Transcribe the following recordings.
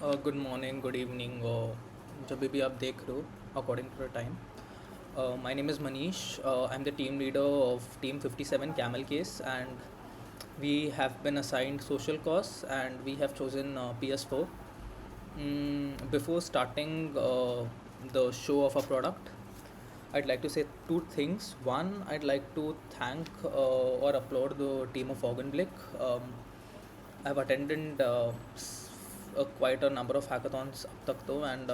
Good morning, good evening, और जब भी आप देख रहे हो according to the time. My name is Manish. I'm the team leader of Team 57 Camel Case, and we have been assigned social cause and we have chosen PS4. Before starting the show of our product, I'd like to say two things. One, I'd like to thank or applaud the team of Organ Blick. I've attended quite a number of hackathons अब तक तो, and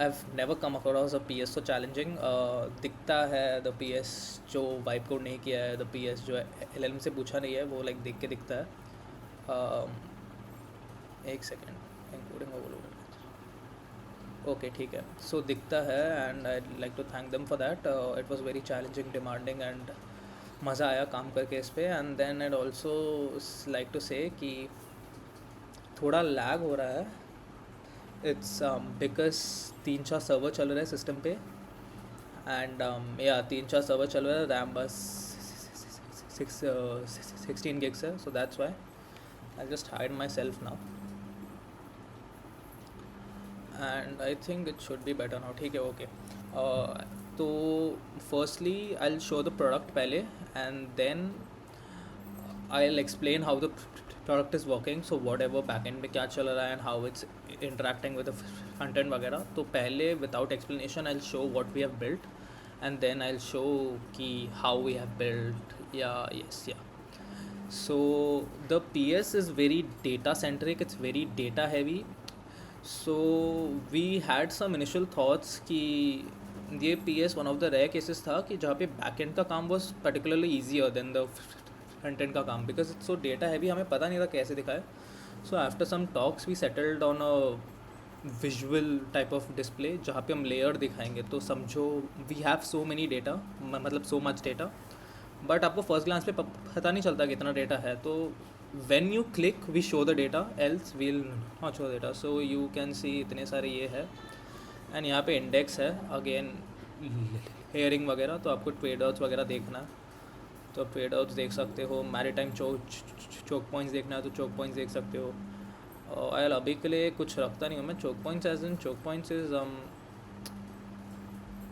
I've never come across a PS so challenging. दिखता है the PS जो wipe code नहीं किया है, the PS जो LLM से पूछा नहीं है, वो लाइक देख के दिखता है. एक सेकेंड, इंक्लूडिंग ओवरलोड. ओके, ठीक है. सो दिखता है and I like to thank them for that. It was very challenging, demanding, and मज़ा आया काम करके इस पे. And then I also like to say कि थोड़ा लैग हो रहा है. इट्स बिकॉज 3-4 सर्वर चल रहे हैं सिस्टम पे. एंड या 3-4 सर्वर चल रहा है. रैम बस 16 gigs है. So that's why I just hide myself now. And I think it should be better now. ठीक है, ओके. तो firstly I will show the product पहले, and then I'll explain how the product is working. So whatever backend में क्या चल रहा है and how it's interacting with the front end वगैरह. तो पहले without explanation I'll show what we have built, and then I'll show कि how we have built. Yeah. So the PS is very data centric, it's very data heavy. So we had some initial thoughts कि ये PS one of the rare cases था कि जहाँ पे backend का काम was particularly easier than the front end का काम, because it's so data heavy. हमें पता नहीं था कैसे दिखाए. So after some talks we settled on a visual type of display जहाँ पे हम लेयर दिखाएंगे. तो समझो we have so many data, मतलब सो मच डेटा, बट आपको फर्स्ट ग्लांस पे पता नहीं चलता कितना डेटा है. तो when you click we show the data, else will not show data. So you can see इतने सारे ये है. एंड यहाँ पे इंडेक्स है अगेन, हेयरिंग वगैरह. तो आपको ट्रेड आउट्स वगैरह देखना है तो ट्रेड आउट्स देख सकते हो. मैरीटाइम चोक पॉइंट्स देखना है तो चोक पॉइंट्स देख सकते हो. और अभी के लिए कुछ रखता नहीं हूँ मैं. Choke points as in choke points is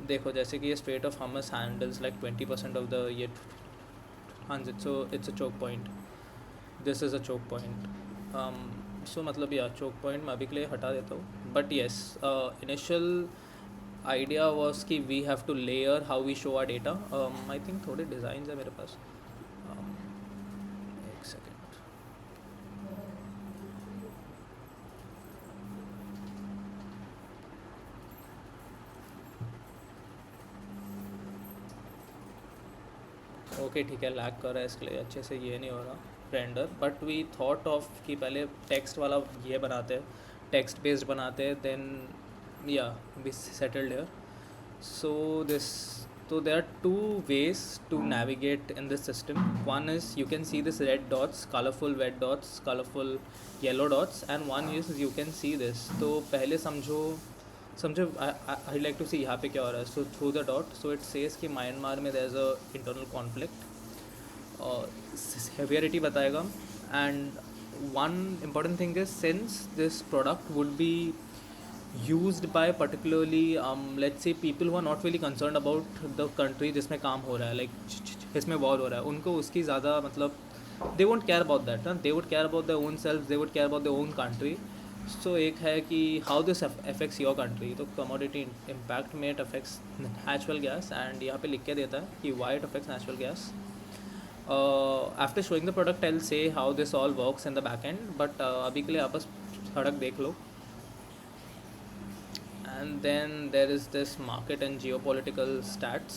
देखो, जैसे कि ये strait of Hormuz handles like 20% of the ये transit, so it's a choke point. This is a choke point. So मतलब या चोक पॉइंट मैं अभी के लिए हटा देता हूँ. But yes, initial idea was कि we have to layer how we show our data. I think थोड़े डिज़ाइन है मेरे पास. एक सेकेंड. ओके, ठीक है. लैग कर रहा है इसके लिए अच्छे से ये नहीं हो रहा render. But we thought of कि पहले टेक्स्ट वाला ये बनाते हैं, टेक्स्ट बेस्ड बनाते हैं, देन या we settled here. So this, so there are two ways to navigate in this system. One is you can see this red dots, colorful red dots, colorful yellow dots, and one is you can see this. तो पहले समझो समझो आई like to सी यहाँ पे क्या हो रहा है. So through the dot, so it says कि म्यांमार में there is a internal conflict, और सेवियरिटी बताएगा. And one important thing is since this product would be used by particularly let's say people who are not really concerned about the country जिसमें काम हो रहा है, like इसमें war हो रहा है, उनको उसकी ज़्यादा मतलब they won't care about that. They would care about their own selves, they would care about their own country. So एक है कि how this affects your country. तो commodity impact में it affects natural gas, and यहाँ पे लिख के देता है कि why it affects natural gas. After showing the product I'll say how this all works in the back end, but अभी के लिए आप बस सड़क देख लो. And then there is this market and geopolitical stats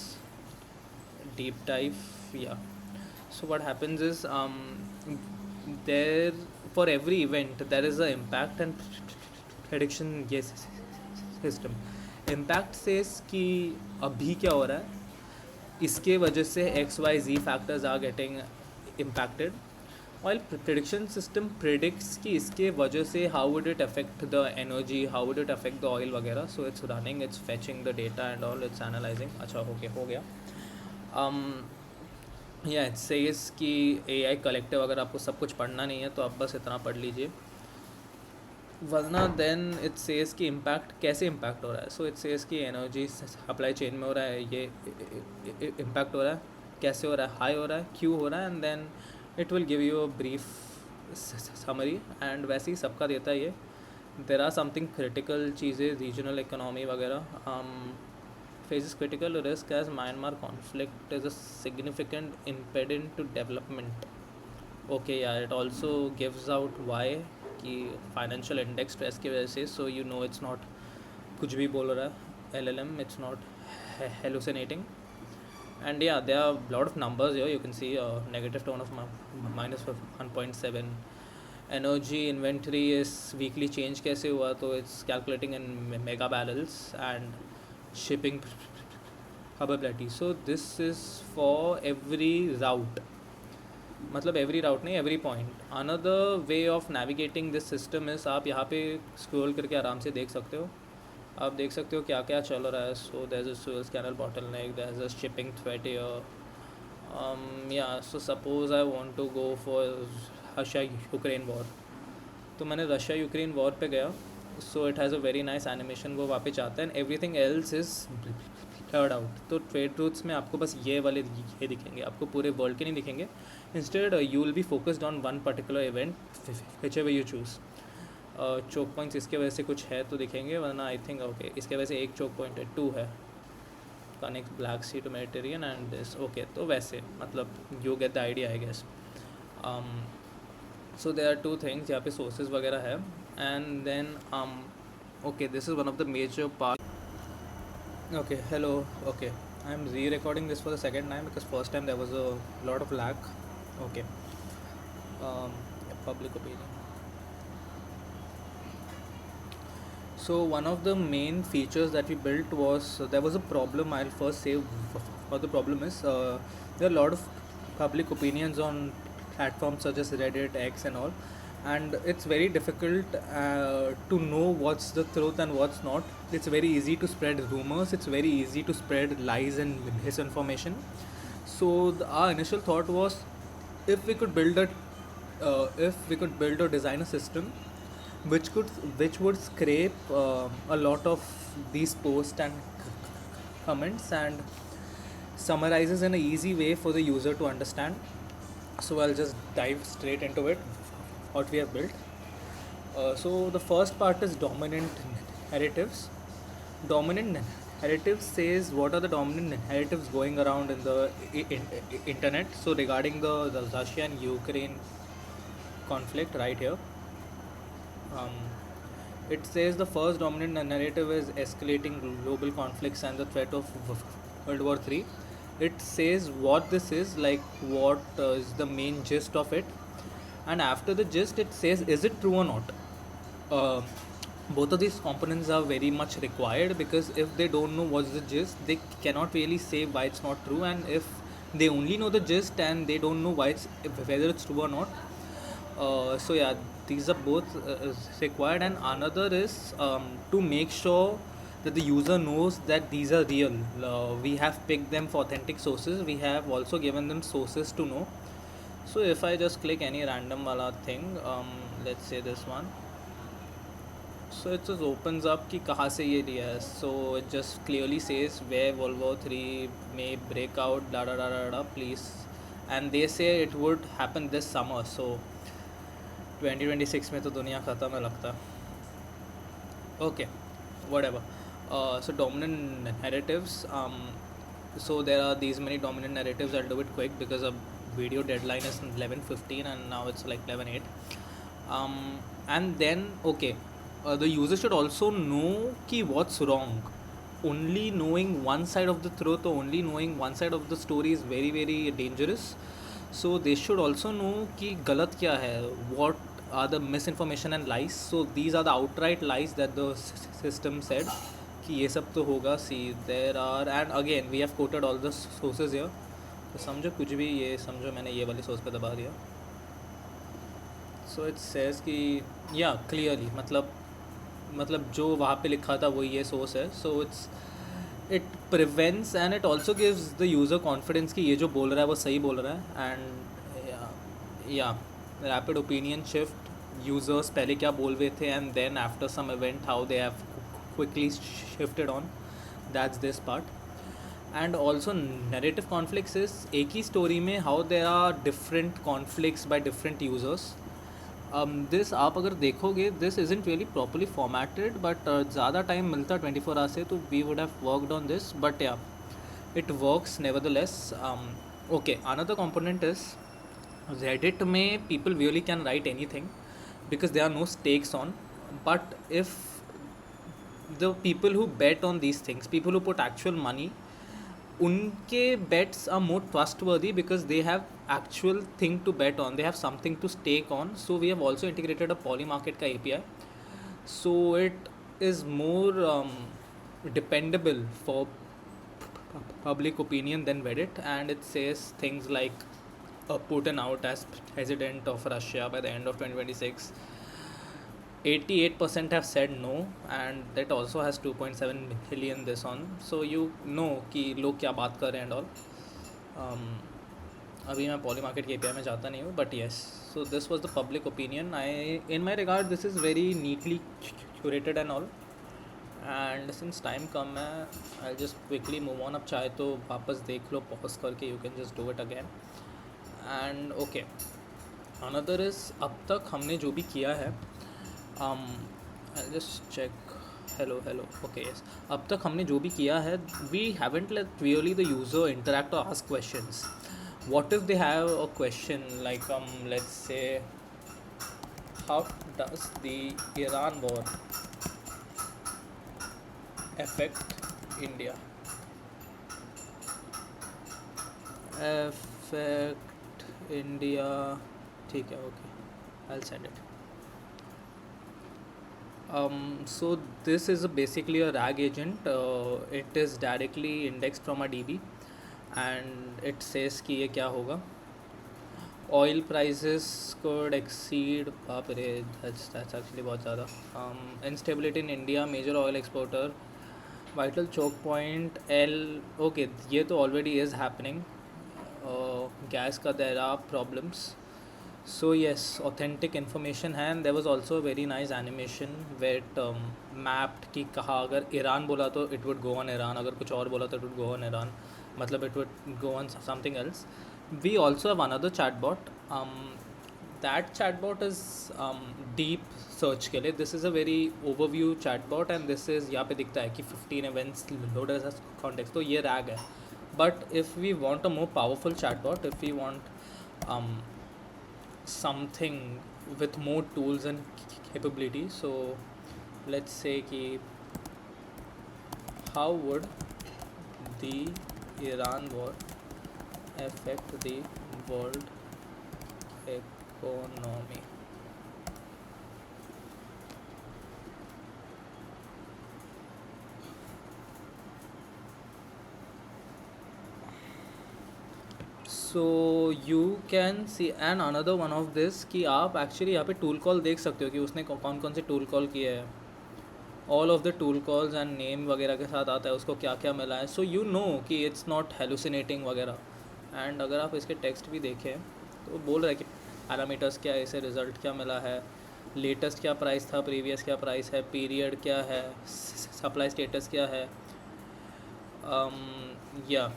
deep dive. Yeah, so what happens is there, for every event there is a impact and prediction. Yes, system impact says कि अभी क्या हो रहा है, इसके वजह से XYZ factors are getting impacted. Oil prediction system predicts कि इसके वजह से how would it affect the energy, how would it affect the oil वगैरह. So it's running, it's fetching the data and all, it's analyzing. अच्छा, हो गया. Yeah it says कि AI collective, अगर आपको सब कुछ पढ़ना नहीं है तो आप बस इतना पढ़ लीजिए. वरना देन इट सेज कि इम्पैक्ट कैसे इम्पैक्ट हो रहा है. सो इट सेज कि एनर्जी सप्लाई चेन में हो रहा है, ये इम्पैक्ट हो रहा है, कैसे हो रहा है, हाई हो रहा है, क्यों हो रहा है, and then it will give you a brief summary. And वैसे ही सबका देता है ये. देर आर समथिंग क्रिटिकल चीज़ें, रीजनल इकोनॉमी वगैरह. faces critical risk as Myanmar conflict is a significant impediment to development. Okay, yeah, it also gives out why कि financial index stress की वजह से. So you know it's not कुछ भी बोल रहा है LLM, it's not hallucinating. And yeah, there are a lot of numbers here. You can see a negative tone of minus 1.7. Energy inventory is weekly change कैसे हुआ, तो it's calculating in mega barrels. And shipping probability. So this is for every route. मतलब every राउट नहीं, every point. Another way of navigating this system is, आप यहाँ पे scroll करके आराम से देख सकते हो. आप देख सकते हो क्या क्या चल रहा है. So there is a Suez canal bottleneck, there is a shipping threat here. Yeah so suppose I want to go for Russia Ukraine war, तो मैंने रशिया यूक्रेन वॉर पे गया. So it has a very nice animation, वो वहाँ पे जाता है and everything else is blurred out. तो ट्रेड रूट्स में आपको बस ये वाले ये दिखेंगे, आपको पूरे वर्ल्ड के नहीं दिखेंगे. Instead you will be focused on one particular event whichever you choose. Choke points इसके वजह से कुछ है तो दिखेंगे, वरना आई थिंक ओके इसके वजह से एक चोक पॉइंट है, 2 है. Connect Black Sea to Mediterranean and this. Okay, तो वैसे मतलब you get the idea I guess. So there are 2 things यहाँ पे, सोर्सेज वगैरह है. And then okay, this is one of the major part. Okay, hello. Okay, I'm re-recording this for the second time because first time there was a lot of lag. Okay. Public opinion. So one of the main features that we built was, there was a problem. I'll first say what the problem is. There are a lot of public opinions on platforms such as Reddit, X, and all, and it's very difficult to know what's the truth and what's not. It's very easy to spread rumors, it's very easy to spread lies and misinformation. So our initial thought was, if we could build or design a system which would scrape a lot of these posts and comments and summarizes in an easy way for the user to understand. So I'll just dive straight into it, what we have built. So the first part is dominant narratives. Dominant narrative says what are the dominant narratives going around in the internet. So regarding the Russia and Ukraine conflict right here, it says the first dominant narrative is escalating global conflicts and the threat of World War III. It says what this is, like what is the main gist of it, and after the gist it says is it true or not. Both of these components are very much required, because if they don't know what's the gist, they cannot really say why it's not true. And if they only know the gist and they don't know why whether it's true or not, so yeah, these are both required. And another is to make sure that the user knows that these are real. We have picked them for authentic sources. We have also given them sources to know. So if I just click any random wala thing, let's say this one, so it just opens up कि कहाँ से ये लिया है. So it just clearly says where World War III may break out, da da da da da, please. And they say it would happen this summer. So 2026 में तो दुनिया ख़त्म है लगता. Okay, whatever. So dominant narratives. So there are these many dominant narratives. I'll do it quick because a video deadline is 11:15 and now it's like 11:08. And then okay, the user should also know कि what's wrong. Only knowing one side of the truth or only knowing one side of the story is very very dangerous. So they should also know कि गलत क्या है, what are the misinformation and lies. So these are the outright lies that the system said कि ये सब तो होगा. See, there are, and again we have quoted all the sources here. तो समझो कुछ भी, ये समझो मैंने ये वाली सोर्स पे दबा दिया. So it says कि या clearly, मतलब जो वहाँ पे लिखा था वही ये सोर्स है. So it prevents and it also gives the user confidence कि ये जो बोल रहा है वो सही बोल रहा है. And yeah, rapid opinion shift users पहले क्या बोल रहे थे and then after some event how they have quickly shifted on. That's this part. And also narrative conflicts is एक ही story में how there are different conflicts by different users. This आप अगर देखोगे this isn't really properly formatted but ज़्यादा time मिलता 24 hours से तो we would have worked on this, but yeah it works nevertheless. Okay, another component is Reddit में people really can write anything because there are no stakes on, but if the people who bet on these things, people who put actual money, उनके bets are more trustworthy because they have actual thing to bet on, they have something to stake on. So we have also integrated a Polymarket का API, so it is more dependable for public opinion than Reddit, and it says things like Putin out as president of Russia by the end of 2026. 88% have said no, and that also has 2.7 million this on, so you know कि लोग क्या बात कर रहे हैं and all. अभी मैं poly market के API में जाता नहीं हूँ, but yes, so this was the public opinion. In my regard this is very neatly curated and all, and since time कम है I'll just quickly move on. अब चाहे तो वापस देख लो पॉज करके, you can just do it again. And okay, another is अब तक हमने जो भी किया है, I'll just check. Hello, okay, yes. अब तक हमने जो भी किया है, we haven't let really the user interact or ask questions. What if they have a question like let's say, how does the Iran war affect India? Affect India, ठीक है, okay, I'll send it. So this is basically a RAG agent. It is directly indexed from a DB, and it says कि ये क्या होगा. Oil prices could exceed, बाप रे, that's actually बहुत ज़्यादा. Instability in India, major oil exporter, vital choke point L. Okay, ये तो already is happening. Gas का there are problems. So yes, authentic information है, and there was also a very nice animation where it mapped कि कहाँ अगर Iran बोला तो it would go on Iran, अगर कुछ और बोला तो it would go on Iran, मतलब it would go on something else. We also have another chatbot. That chatbot is deep search के लिए. This is a very overview chatbot, and this is यहाँ पे दिखता है कि 15 events loaded as context, तो ये RAG है. But if we want a more powerful chatbot, if we want something with more tools and capabilities, so let's say कि how would the Iran war affect the world economy? So you can see and another one of this कि आप actually यहाँ पे tool call देख सकते हो कि उसने कौन कौन से टूल कॉल किए हैं. All of the tool calls and name वगैरह के साथ आता है उसको क्या क्या मिला है, सो यू नो कि इट्स नॉट हेलुसिनेटिंग वगैरह. एंड अगर आप इसके टेक्स्ट भी देखें तो बोल रहा है कि पैरामीटर्स क्या है, इसे रिज़ल्ट क्या मिला है, लेटेस्ट क्या प्राइस था, प्रीवियस क्या प्राइस है, पीरियड क्या है, सप्लाई स्टेटस क्या है. या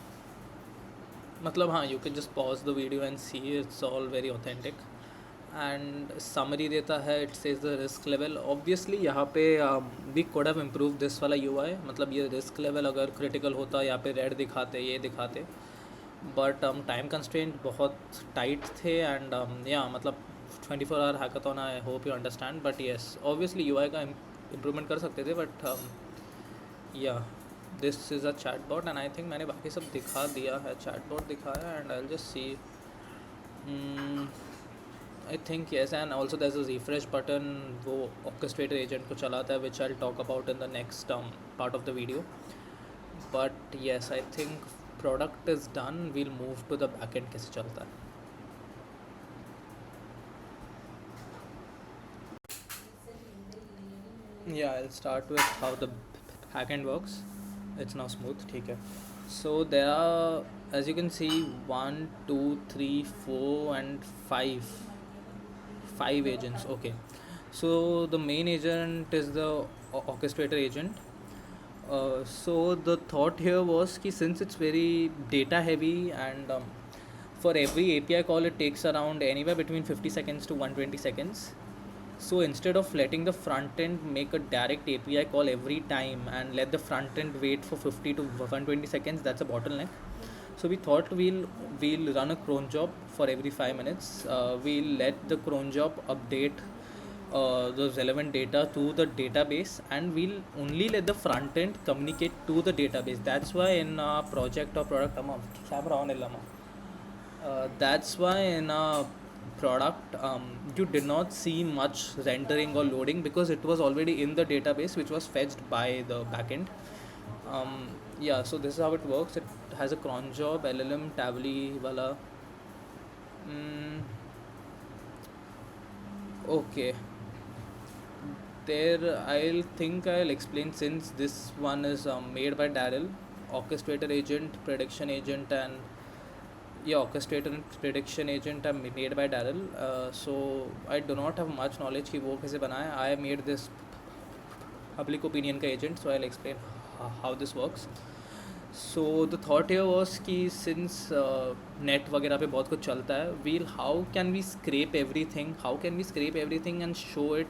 मतलब हाँ, you can just pause the video and see, it's all very authentic. And summary देता है, it says the risk level. Obviously यहाँ पे we could have improve this वाला UI, मतलब ये रिस्क लेवल अगर क्रिटिकल होता यहाँ पे रेड दिखाते, ये दिखाते, बट टाइम कंस्ट्रेंट बहुत टाइट थे. एंड या मतलब 24 hour hackathon, I hope you understand. But yes, obviously UI का इम्प्रूवमेंट कर सकते थे, but yeah this is a chatbot. And I think मैंने बाकी सब दिखा दिया है, चैटबॉट दिखाया, and I will just see. I think yes, and also there is a refresh button, वो ऑर्केस्ट्रेटर एजेंट को चलाता है, which I will talk about in the next part of the video. But yes, I think product is done. We'll move to the back end कैसे चलता है. Yeah, I'll start with how the backend works. It's now smooth, ठीक है. So there are, as you can see, 1 2 3 4 and 5 5 agents. Okay. So the main agent is the orchestrator agent. So the thought here was कि since it's very data heavy and for every API call it takes around anywhere between 50 seconds to 120 seconds. So instead of letting the front end make a direct API call every time and let the front end wait for 50 to 120 seconds, that's a bottleneck. So we thought we'll run a cron job for every 5 minutes. We'll let the cron job update the relevant data to the database, and we'll only let the front end communicate to the database. That's why in our project or product that's why in a product you did not see much rendering or loading because it was already in the database which was fetched by the backend. Yeah, so this is how it works. It has a cron job, LLM, Tavli, wala. Mm, okay, there I'll think I'll explain since this one is made by Daryl, orchestrator agent, prediction agent, and yeah, orchestrator and prediction agent are made by Daryl. So I do not have much knowledge कि वो कैसे बनाया. I made this public opinion का agent, so I'll explain how this works. So the thought here was कि since net वगैरह पे बहुत कुछ चलता है, how can we scrape everything and show it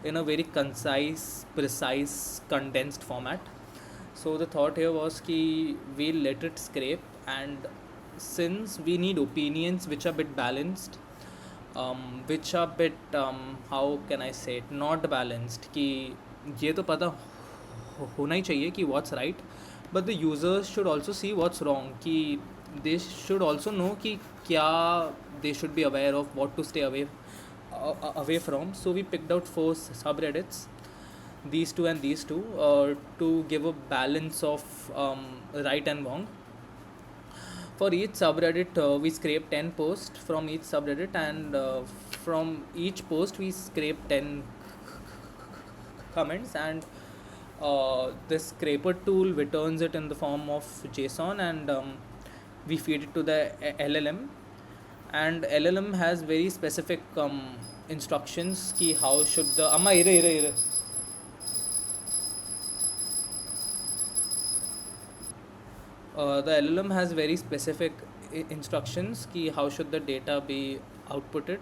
in a very concise, precise, condensed format. So the thought here was कि we'll let it scrape, and since we need opinions which are bit balanced, which are bit how can I say it, not balanced कि ये तो पता होना ही चाहिए कि what's right, but the users should also see what's wrong कि they should also know कि क्या they should be aware of, what to stay away from. So we picked out 4 subreddits, these two and these two, to give a balance of right and wrong. For each subreddit, we scrape 10 posts from each subreddit, and from each post, we scrape 10 comments. And this scraper tool returns it in the form of JSON, and we feed it to the LLM. And LLM has very specific instructions ki how should the amma ire the LLM has very specific instructions ki how should the data be outputted,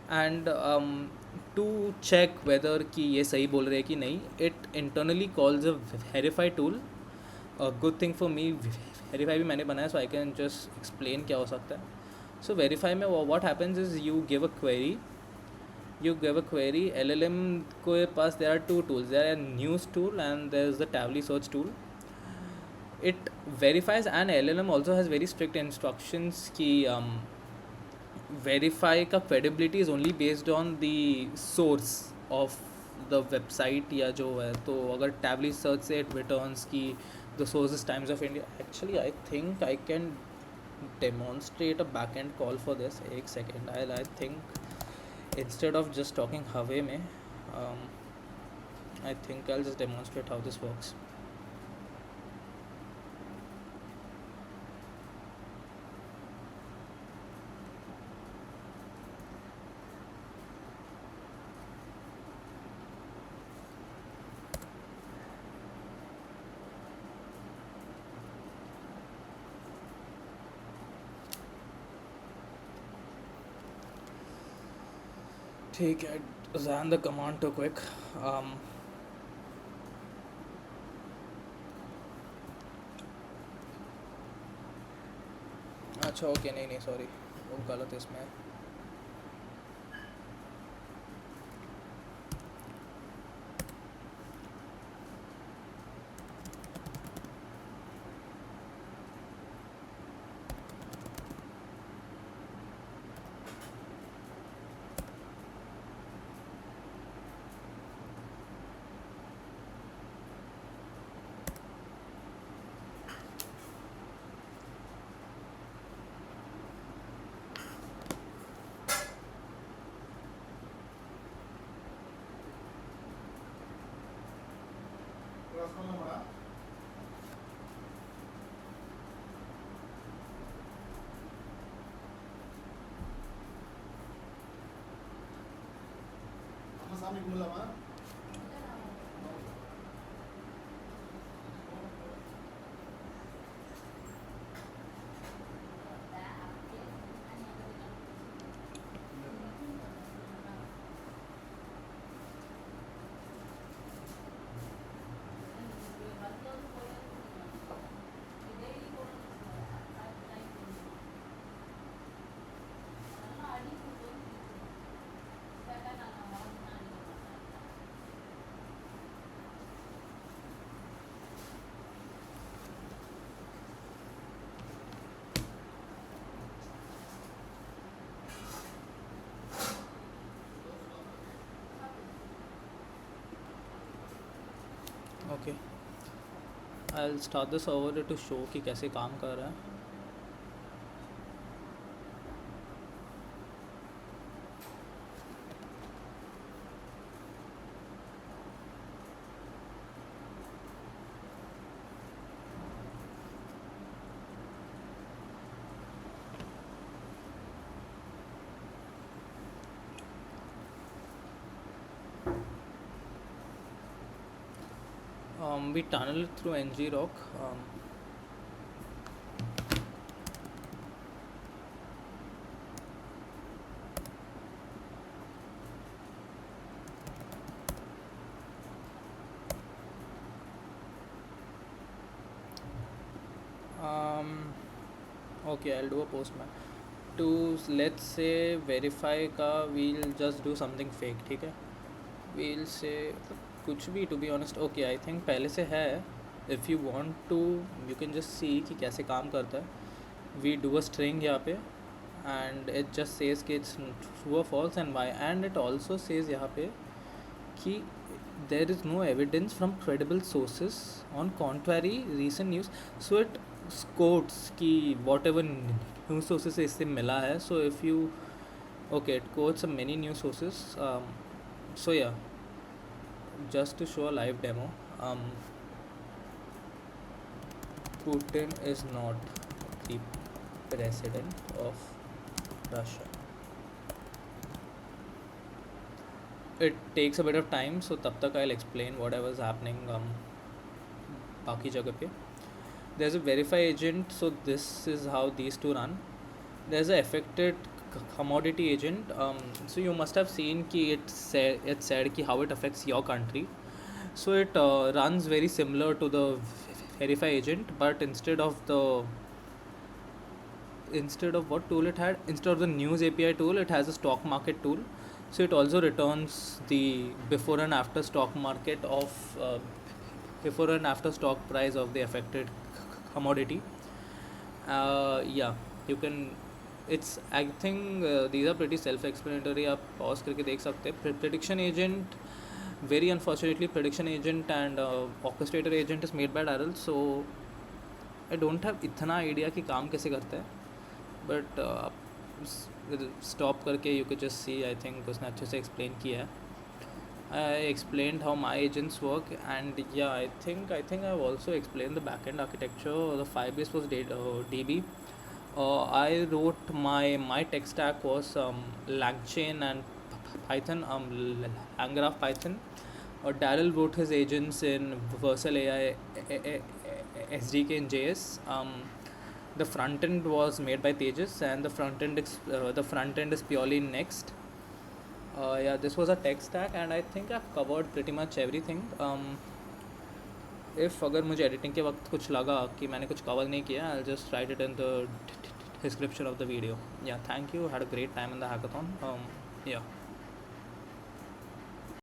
and to check whether कि ये सही बोल रहे हैं कि नहीं, it internally calls a verify tool. A good thing for me, verify भी मैंने बनाया, so I can just explain क्या हो सकता है. So verify में what happens is you give a query. LLM के पास there are 2 tools. There are a news tool and there is the Tavli search tool. It verifies, and LLM also has very strict instructions कि verify का credibility is only based on the source of the website या जो है. तो अगर Tavli search से it returns कि the source is Times of India. Actually I think I can demonstrate a backend call for this. एक second, I think instead of just talking हवे में, I think I'll just demonstrate how this works. ठीक है, ran the command too quick. अच्छा okay, नहीं sorry, वो गलत इसमें है. Okay, I start the server to show कि कैसे काम कर रहा है. We tunnel through NG Rock. Okay, I'll do a postman. To let's say verify का we'll just do something fake, ठीक है. We'll say कुछ भी, to be honest. Okay, I think पहले से है. If you want to, you can just see कि कैसे काम करता है. We do a string यहाँ पे and it just says कि it's true or false and why, and it also says यहाँ पे कि there is no evidence from credible sources on contrary recent news. So it quotes कि whatever news sources से इससे मिला है. So if you, okay, it quotes many news sources. So yeah, just to show a live demo, Putin is not the president of Russia. It takes a bit of time, so तब तक I'll explain whatever is happening बाकी जगह पे. There's a verify agent, so this is how these two run. There's a affected commodity agent. So you must have seen कि it said कि how it affects your country. So it runs very similar to the verify agent, but instead of what tool it had, instead of the news API tool, it has a stock market tool. So it also returns the before and after stock market of before and after stock price of the affected commodity. Yeah, you can. It's, I think these are pretty self-explanatory. आप pause करके देख सकते हैं. Prediction agent, very unfortunately, prediction agent and orchestrator agent is made by Darrell. So I don't have इतना idea कि काम कैसे करता है. But stop करके you could just see. I think उसने अच्छे से explain किया है. I explained how my agents work, and yeah, I think I've also explained the backend architecture. The Firebase was DB. I wrote my tech stack was LangChain and Python, LangGraph Python. Darrell wrote his agents in Versal AI SDK in JS. The front end was made by Tejas, and the front end is purely Next. Yeah, this was a tech stack, and I think I've covered pretty much everything. If अगर मुझे editing के वक्त कुछ लगा कि मैंने कुछ cover नहीं किया, I'll just write it in the description of the video. Yeah, thank you. Had a great time in the hackathon. Yeah.